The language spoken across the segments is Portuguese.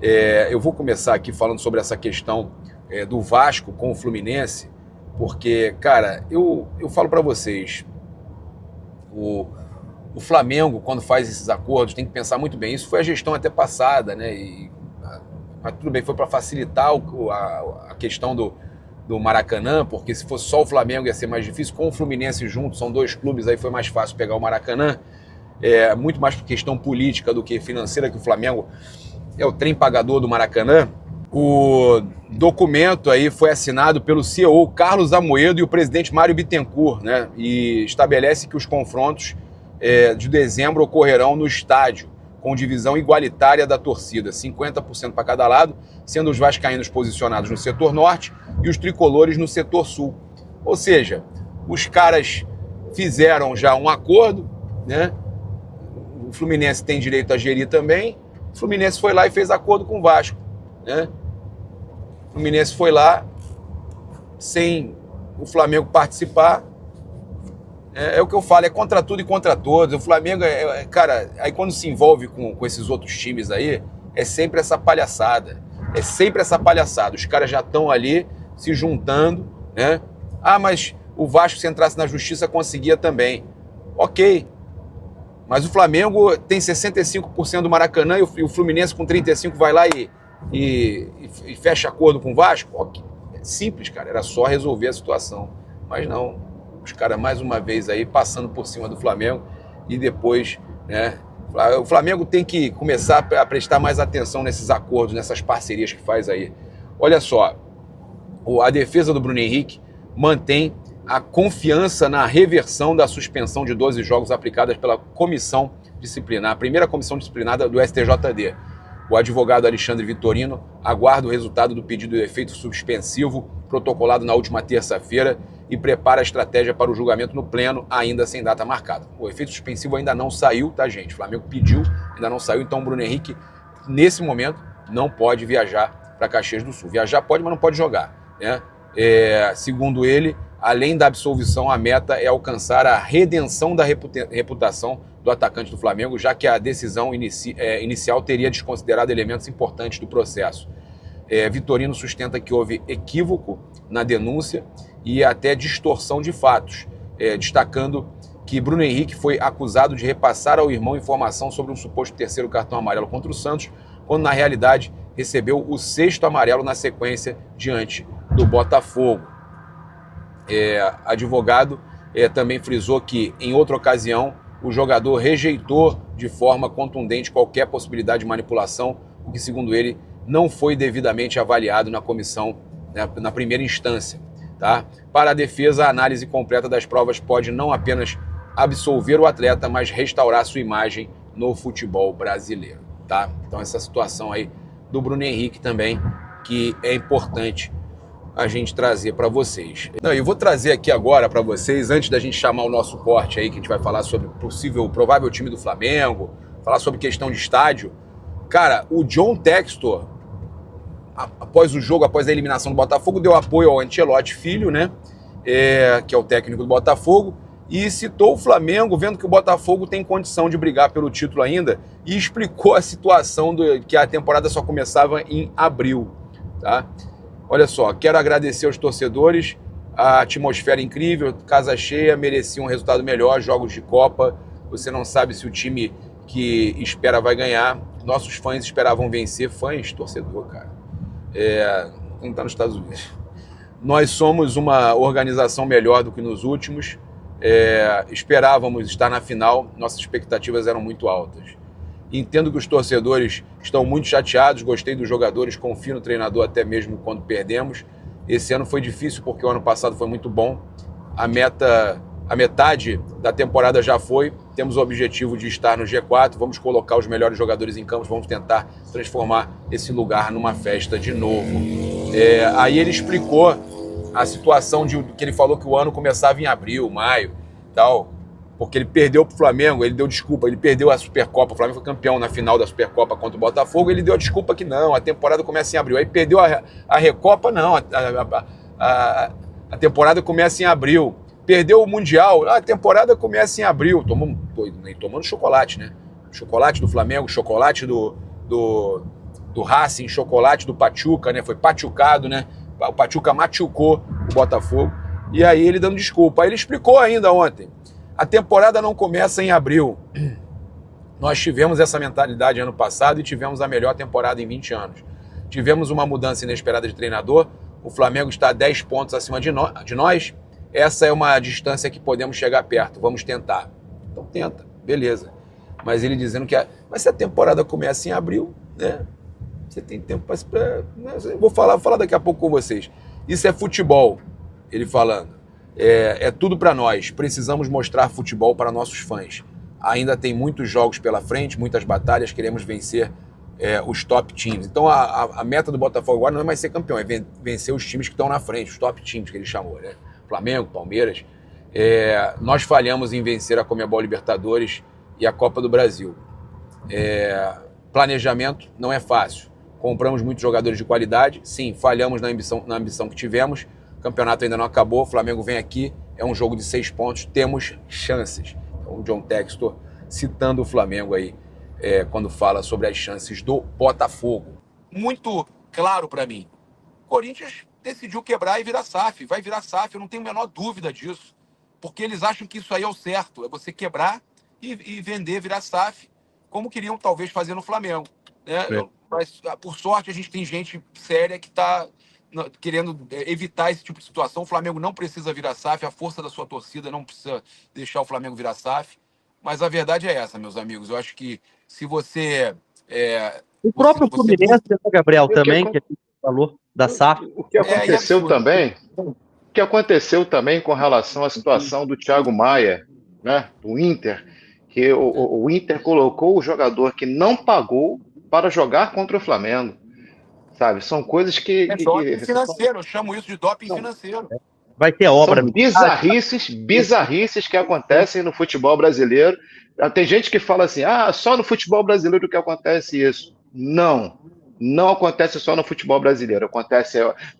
Eu vou começar aqui falando sobre essa questão do Vasco com o Fluminense, porque, cara, eu falo para vocês, o Flamengo, quando faz esses acordos, tem que pensar muito bem. Isso foi a gestão até passada, né? Mas tudo bem, foi para facilitar a questão do Maracanã, porque se fosse só o Flamengo ia ser mais difícil. Com o Fluminense junto, são dois clubes, aí foi mais fácil pegar o Maracanã. Muito mais por questão política do que financeira, que o Flamengo é o trem pagador do Maracanã. O documento aí foi assinado pelo CEO Carlos Amoedo e o presidente Mário Bittencourt, né? E estabelece que os confrontos de dezembro ocorrerão no estádio, com divisão igualitária da torcida, 50% para cada lado, sendo os vascaínos posicionados no setor norte e os tricolores no setor sul. Ou seja, os caras fizeram já um acordo, né? O Fluminense tem direito a gerir também. O Fluminense foi lá e fez acordo com o Vasco, né? O Fluminense foi lá sem o Flamengo participar. É o que eu falo, é contra tudo e contra todos. O Flamengo, cara, aí quando se envolve com esses outros times aí, é sempre essa palhaçada. É sempre essa palhaçada. Os caras já estão ali se juntando, né? Ah, mas o Vasco, se entrasse na justiça, conseguia também. Ok. Mas o Flamengo tem 65% do Maracanã e o Fluminense com 35% vai lá e fecha acordo com o Vasco. Okay. É simples, cara. Era só resolver a situação. Mas não. Os caras, mais uma vez, aí passando por cima do Flamengo e depois, né? O Flamengo tem que começar a prestar mais atenção nesses acordos, nessas parcerias que faz aí. Olha só, a defesa do Bruno Henrique mantém a confiança na reversão da suspensão de 12 jogos aplicadas pela comissão disciplinar, a primeira comissão disciplinada do STJD. O advogado Alexandre Vitorino aguarda o resultado do pedido de efeito suspensivo protocolado na última terça-feira e prepara a estratégia para o julgamento no pleno, ainda sem data marcada. O efeito suspensivo ainda não saiu, tá, gente? O Flamengo pediu, ainda não saiu, então o Bruno Henrique, nesse momento, não pode viajar para Caxias do Sul. Viajar pode, mas não pode jogar, né? Segundo ele, além da absolvição, a meta é alcançar a redenção da reputação do atacante do Flamengo, já que a decisão inicial teria desconsiderado elementos importantes do processo. Vitorino sustenta que houve equívoco na denúncia e até distorção de fatos, destacando que Bruno Henrique foi acusado de repassar ao irmão informação sobre um suposto terceiro cartão amarelo contra o Santos, quando na realidade recebeu o 6º amarelo na sequência diante do Botafogo. Advogado também frisou que, em outra ocasião, o jogador rejeitou de forma contundente qualquer possibilidade de manipulação, o que, segundo ele, não foi devidamente avaliado na comissão, né, na primeira instância. Tá? Para a defesa, a análise completa das provas pode não apenas absolver o atleta, mas restaurar sua imagem no futebol brasileiro. Tá? Então essa situação aí do Bruno Henrique também, que é importante a gente trazer para vocês. Eu vou trazer aqui agora para vocês, antes da gente chamar o nosso corte aí, que a gente vai falar sobre provável time do Flamengo, falar sobre questão de estádio. Cara, o John Textor, após o jogo, após a eliminação do Botafogo, deu apoio ao Ancelotti Filho, né? Que é o técnico do Botafogo, e citou o Flamengo, vendo que o Botafogo tem condição de brigar pelo título ainda, e explicou a situação que a temporada só começava em abril. Tá? Olha só, quero agradecer aos torcedores, a atmosfera incrível, casa cheia, merecia um resultado melhor, jogos de Copa, você não sabe se o time que espera vai ganhar, nossos fãs esperavam vencer, fãs, torcedor, cara, não está nos Estados Unidos. Nós somos uma organização melhor do que nos últimos, esperávamos estar na final, nossas expectativas eram muito altas. Entendo que os torcedores estão muito chateados, gostei dos jogadores, confio no treinador até mesmo quando perdemos. Esse ano foi difícil porque o ano passado foi muito bom. A metade da temporada já foi, temos o objetivo de estar no G4, vamos colocar os melhores jogadores em campo, vamos tentar transformar esse lugar numa festa de novo. Aí ele explicou a situação que ele falou que o ano começava em abril, maio, tal, porque ele perdeu pro Flamengo, ele deu desculpa, ele perdeu a Supercopa, o Flamengo foi campeão na final da Supercopa contra o Botafogo, ele deu a desculpa que não, a temporada começa em abril, aí perdeu a Recopa, não, a temporada começa em abril, perdeu o Mundial, a temporada começa em abril, tomando chocolate, né? Chocolate do Flamengo, chocolate do do Racing, chocolate do Pachuca, né? Foi pachucado, né? O Pachuca machucou o Botafogo. E aí ele dando desculpa. Aí ele explicou ainda ontem. A temporada não começa em abril. Nós tivemos essa mentalidade ano passado e tivemos a melhor temporada em 20 anos. Tivemos uma mudança inesperada de treinador. O Flamengo está a 10 pontos acima de nós. Essa é uma distância que podemos chegar perto. Vamos tentar. Então tenta, beleza. Mas ele dizendo que mas se a temporada começa em abril, né? Você tem tempo para... Vou falar daqui a pouco com vocês. Isso é futebol, ele falando. É tudo para nós. Precisamos mostrar futebol para nossos fãs. Ainda tem muitos jogos pela frente, muitas batalhas. Queremos vencer os top teams. Então a meta do Botafogo agora não é mais ser campeão, é vencer os times que estão na frente, os top teams que ele chamou, né? Flamengo, Palmeiras. Nós falhamos em vencer a Conmebol Libertadores e a Copa do Brasil. Planejamento não é fácil. Compramos muitos jogadores de qualidade. Sim, falhamos na ambição que tivemos. O campeonato ainda não acabou. O Flamengo vem aqui. É um jogo de 6 pontos. Temos chances. Então, o John Textor citando o Flamengo aí quando fala sobre as chances do Botafogo. Muito claro para mim. O Corinthians decidiu quebrar e virar SAF. Vai virar SAF, eu não tenho a menor dúvida disso. Porque eles acham que isso aí é o certo. É você quebrar e vender, virar SAF, como queriam talvez fazer no Flamengo. Né? Mas, por sorte, a gente tem gente séria que está querendo evitar esse tipo de situação. O Flamengo não precisa virar SAF, a força da sua torcida não precisa deixar o Flamengo virar SAF. Mas a verdade é essa, meus amigos. Eu acho que se você... o próprio Fluminense, Gabriel, também, que a gente falou, da SAF. O que aconteceu também... O que aconteceu também com relação à situação do Thiago Maia, né, do Inter, que o Inter colocou o jogador que não pagou para jogar contra o Flamengo, sabe? São coisas que... doping financeiro, eu chamo isso de doping financeiro. Vai ter obra. São bizarrices que acontecem no futebol brasileiro. Tem gente que fala assim, só no futebol brasileiro que acontece isso. Não acontece só no futebol brasileiro.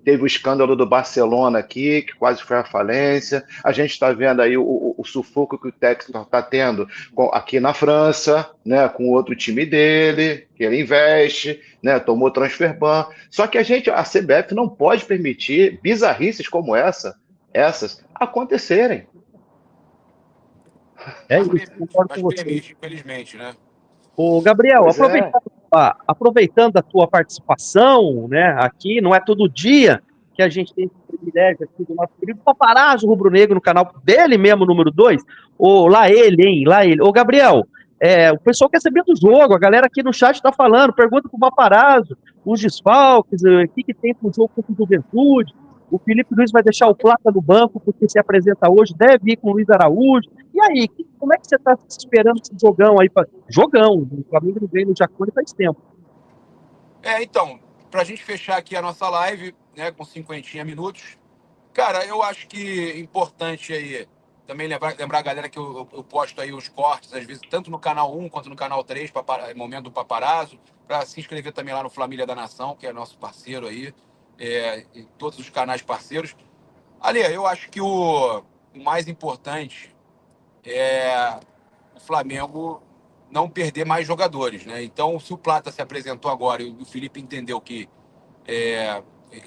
Teve o escândalo do Barcelona aqui, que quase foi à falência. A gente está vendo aí o sufoco que o Textor está tendo aqui na França, né, com outro time dele, que ele investe, né, tomou transfer ban. Só que a CBF não pode permitir bizarrices como essas acontecerem. Isso, concordo com você. Permite, infelizmente, né? Ô, Gabriel, aproveitando a tua participação, né, aqui, não é todo dia que a gente tem esse privilégio aqui do nosso querido paparazzo rubro-negro no canal dele mesmo, número 2. Lá ele. Ô, Gabriel, o pessoal quer saber do jogo, a galera aqui no chat tá falando, pergunta pro paparazzo, os desfalques, o que tem pro jogo contra o Juventude. O Felipe Luiz vai deixar o Plata no banco porque se apresenta hoje, deve ir com o Luiz Araújo. E aí, como é que você está esperando esse jogão aí? Jogão, o Flamengo não ganha no Jacone faz tempo. Então, para a gente fechar aqui a nossa live, né, com 50 minutos, cara, eu acho que é importante aí também lembrar a galera que eu posto aí os cortes, às vezes, tanto no canal 1 quanto no canal 3, Momento do Paparazzo, para se inscrever também lá no Família da Nação, que é nosso parceiro aí, em todos os canais parceiros. Ali, eu acho que o mais importante é o Flamengo não perder mais jogadores, né? Então, se o Plata se apresentou agora e o Felipe entendeu que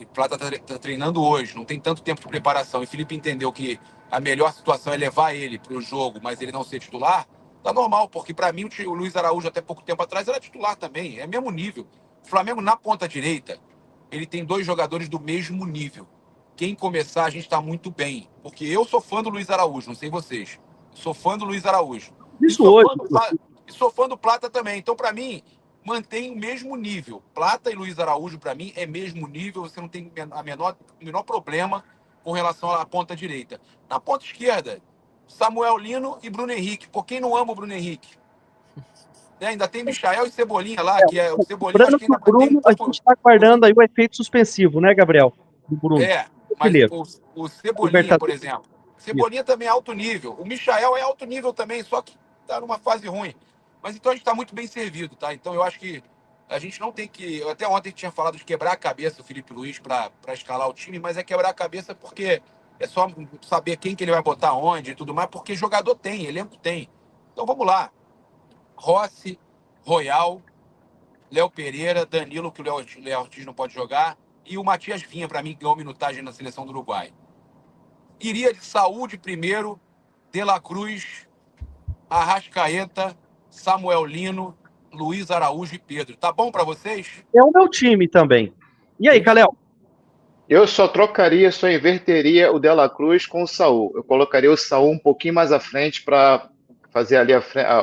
o Plata está treinando hoje, não tem tanto tempo de preparação, e o Felipe entendeu que a melhor situação é levar ele para o jogo, mas ele não ser titular, tá normal, porque para mim o Luiz Araújo até pouco tempo atrás era titular também, é mesmo nível. O Flamengo na ponta direita, ele tem 2 jogadores do mesmo nível. Quem começar, a gente está muito bem, porque eu sou fã do Luiz Araújo, não sei vocês. Sou fã do Luiz Araújo. Isso hoje. E sou fã do Plata também. Então, para mim, mantém o mesmo nível. Plata e Luiz Araújo, para mim, é mesmo nível. Você não tem o menor problema com relação à ponta direita. Na ponta esquerda, Samuel Lino e Bruno Henrique. Por quem não ama o Bruno Henrique? Ainda tem Michael e Cebolinha lá, que é o Cebolinha. Acho que ainda Bruno, a gente está aguardando aí o efeito suspensivo, né, Gabriel? Do Bruno. Mas o Cebolinha, por exemplo. Cebolinha também é alto nível. O Michael é alto nível também, só que está numa fase ruim. Mas então a gente está muito bem servido, tá? Então eu acho que a gente não tem que... Até ontem tinha falado de quebrar a cabeça o Felipe Luiz para escalar o time, mas é quebrar a cabeça porque é só saber quem que ele vai botar onde e tudo mais, porque jogador tem, elenco tem. Então vamos lá. Rossi, Royal, Léo Pereira, Danilo, que o Léo Ortiz não pode jogar, e o Matias Vinha, para mim, que ganhou minutagem na seleção do Uruguai. Iria de Saúde primeiro, De La Cruz, Arrascaeta, Samuel Lino, Luiz Araújo e Pedro. Tá bom para vocês? É o meu time também. E aí, Calel? Eu só inverteria o Dela Cruz com o Saul. Eu colocaria o Saul um pouquinho mais à frente para fazer ali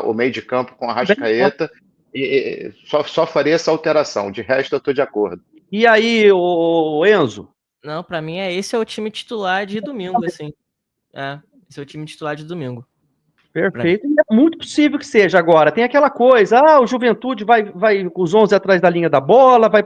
o meio de campo com a Rascaeta e só faria essa alteração. De resto, eu estou de acordo. E aí, o Enzo? Não, pra mim esse é o time titular de domingo, assim. Esse é o time titular de domingo. Perfeito. E é muito possível que seja agora. Tem aquela coisa, o Juventude vai com os 11 atrás da linha da bola, vai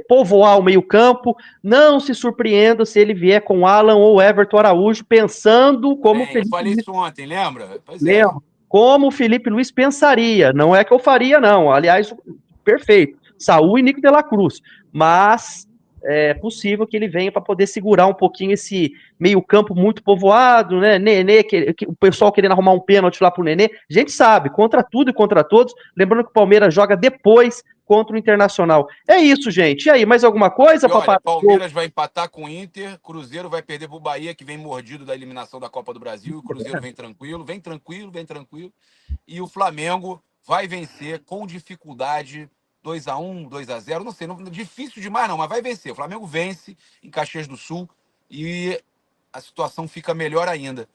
povoar o meio-campo. Não se surpreenda se ele vier com Alan ou Everton Araújo, pensando como Eu falei isso ontem, lembra? Pois lembra, como o Felipe Luiz pensaria. Não é que eu faria, não. Aliás, perfeito. Saúl e Nico de la Cruz. Mas é possível que ele venha para poder segurar um pouquinho esse meio-campo muito povoado, né? Nenê, o pessoal querendo arrumar um pênalti lá pro Nenê. A gente sabe, contra tudo e contra todos. Lembrando que o Palmeiras joga depois contra o Internacional. É isso, gente. E aí, mais alguma coisa, papai? Palmeiras vai empatar com o Inter, Cruzeiro vai perder pro Bahia, que vem mordido da eliminação da Copa do Brasil, e o Cruzeiro vem tranquilo. E o Flamengo vai vencer com dificuldade 2-1, 2-0, não sei, difícil demais não, mas vai vencer. O Flamengo vence em Caxias do Sul e a situação fica melhor ainda.